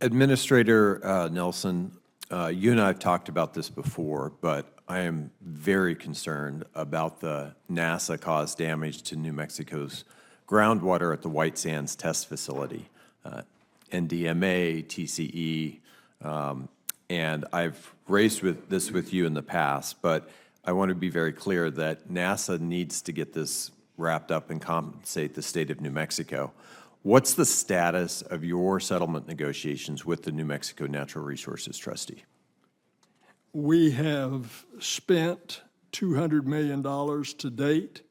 Administrator Nelson, you and I have talked about this before, but I am very concerned about the NASA-caused damage to New Mexico's groundwater at the White Sands Test Facility, NDMA, TCE, and I've raised this with you in the past, but I want to be very clear that NASA needs to get this wrapped up and compensate the state of New Mexico. What's the status of your settlement negotiations with the New Mexico Natural Resources Trustee? We have spent $200 million to date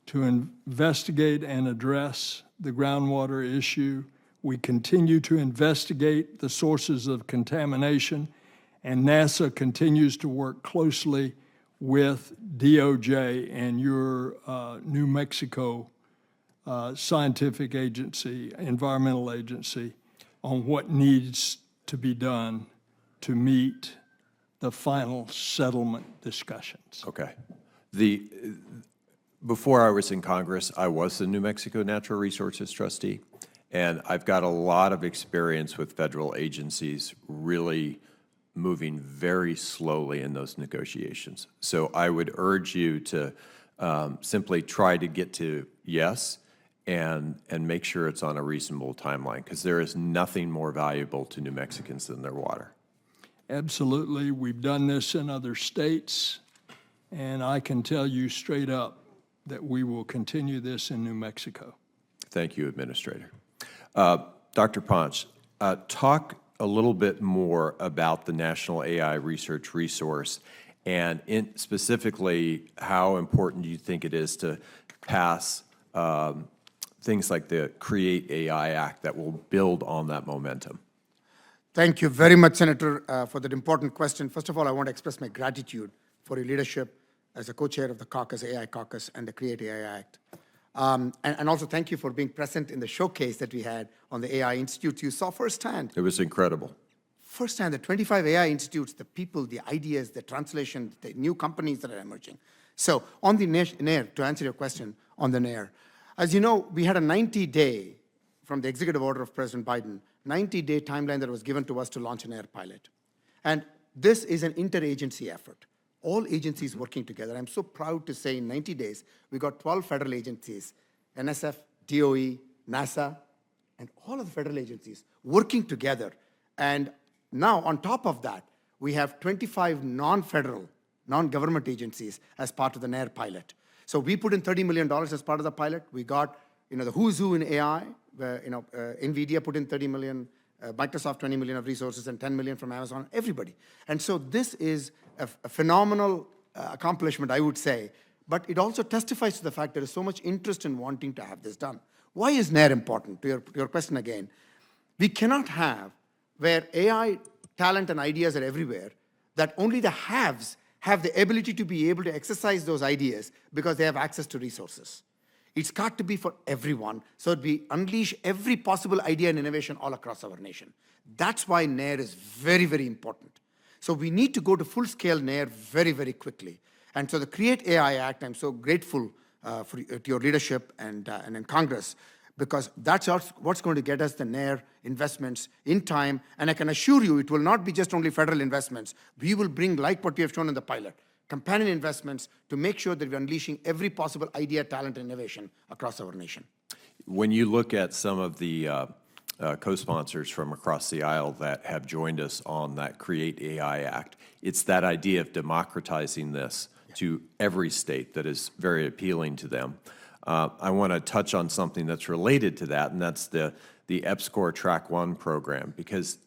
to investigate and address the groundwater issue. We continue to investigate the sources of contamination, and NASA continues to work closely with DOJ and your New Mexico scientific agency, environmental agency, on what needs to be done to meet the final settlement discussions. Okay. Before I was in Congress, I was the New Mexico Natural Resources Trustee, and I've got a lot of experience with federal agencies really moving very slowly in those negotiations. So I would urge you to simply try to get to yes and make sure it's on a reasonable timeline, because there is nothing more valuable to New Mexicans than their water. Absolutely. We've done this in other states, and I can tell you straight up that we will continue this in New Mexico. Thank you, Administrator. Dr. Ponce, talk a little bit more about the National AI Research Resource, and specifically how important do you think it is to pass things like the Create AI Act that will build on that momentum? Thank you very much, Senator, for that important question. First of all, I want to express my gratitude for your leadership as a co-chair of the caucus, AI caucus, and the Create AI Act. And also thank you for being present in the showcase that we had on the AI Institute. You saw firsthand. It was incredible. Firsthand, the 25 AI institutes, the people, the ideas, the translation, the new companies that are emerging. So on the NAIR, to answer your question on the NAIR, as you know, we had a 90-day, from the executive order of President Biden, 90-day timeline that was given to us to launch an air pilot. And this is an interagency effort. All agencies working together. I'm so proud to say in 90 days, we got 12 federal agencies, NSF, DOE, NASA, and all of the federal agencies working together. And now, on top of that, we have 25 non-federal, non-government agencies as part of the NAIR pilot. So we put in $30 million as part of the pilot. We got, the who's who in AI, where, NVIDIA put in 30 million, Microsoft 20 million of resources, and 10 million from Amazon, everybody. And so this is a phenomenal accomplishment, I would say, but it also testifies to the fact there is so much interest in wanting to have this done. Why is NAIR important? To your question again, we cannot have where AI talent and ideas are everywhere, that only the haves have the ability to be able to exercise those ideas because they have access to resources. It's got to be for everyone, so that we unleash every possible idea and innovation all across our nation. That's why NAIR is very, very important. So we need to go to full-scale NAIR very, very quickly. And so the Create AI Act, I'm so grateful to your leadership and in Congress, because that's what's going to get us the NAIR investments in time. And I can assure you, it will not be just only federal investments. We will bring, like what we have shown in the pilot, companion investments to make sure that we're unleashing every possible idea, talent, and innovation across our nation. When you look at some of the co-sponsors from across the aisle that have joined us on that Create AI Act, it's that idea of democratizing this to every state that is very appealing to them. I want to touch on something that's related to that, and that's the EPSCoR Track 1 program, because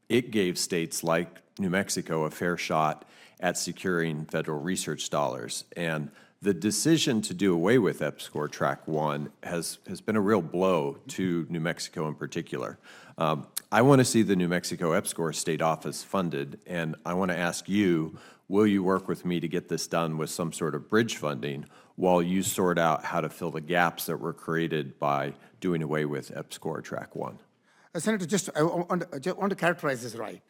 it gave states like New Mexico a fair shot at securing federal research dollars. And the decision to do away with EPSCoR Track 1 has been a real blow to New Mexico in particular. I want to see the New Mexico EPSCoR State Office funded, and I want to ask you, will you work with me to get this done with some sort of bridge funding while you sort out how to fill the gaps that were created by doing away with EPSCoR Track 1? Senator, I want to characterize this right.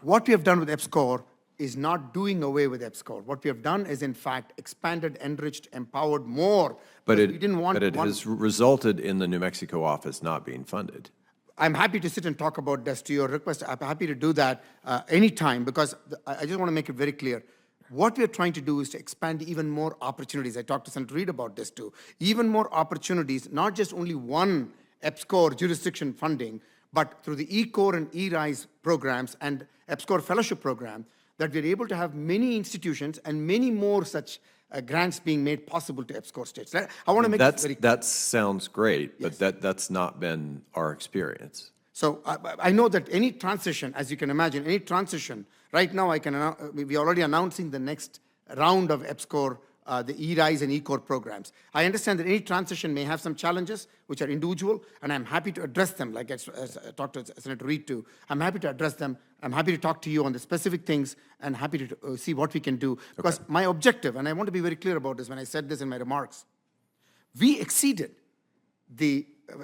What we have done with EPSCoR is not doing away with EPSCoR. What we have done is, in fact, expanded, enriched, empowered more. But it has resulted in the New Mexico office not being funded. I'm happy to sit and talk about this to your request. I'm happy to do that anytime, because I just want to make it very clear. What we're trying to do is to expand even more opportunities. I talked to Senator Reid about this too. Even more opportunities, not just only one EPSCoR jurisdiction funding, but through the eCore and eRISE programs and EPSCoR fellowship program, that we're able to have many institutions and many more such grants being made possible to EPSCoR states. I want to make this very clear. That sounds great, but that's not been our experience. So I know that any transition, as you can imagine, any transition, right now we're already announcing the next round of EPSCoR, the eRISE and eCore programs. I understand that any transition may have some challenges, which are individual, and I'm happy to address them, like as I talked to Senator Reid too. I'm happy to address them. I'm happy to talk to you on the specific things and happy to see what we can do. Because my objective, and I want to be very clear about this when I said this in my remarks, we exceeded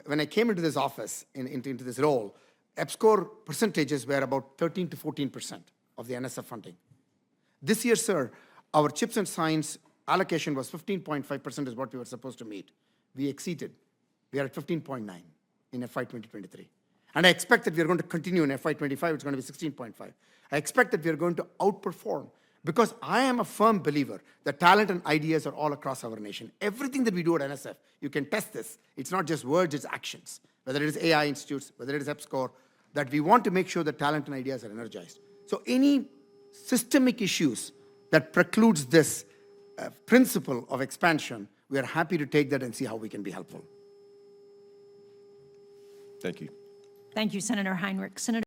when I came into this office, into this role, EPSCoR percentages were about 13 to 14% of the NSF funding. This year, sir, our CHIPS and science allocation was 15.5% is what we were supposed to meet. We exceeded. We are at 15.9 in FY 2023. And I expect that we are going to continue in FY 25, it's going to be 16.5. I expect that we are going to outperform, because I am a firm believer that talent and ideas are all across our nation. Everything that we do at NSF, you can test this. It's not just words, it's actions. Whether it is AI institutes, whether it is EPSCoR, that we want to make sure that talent and ideas are energized. So any systemic issues that precludes this principle of expansion, we are happy to take that and see how we can be helpful. Thank you. Thank you, Senator Heinrich. Senator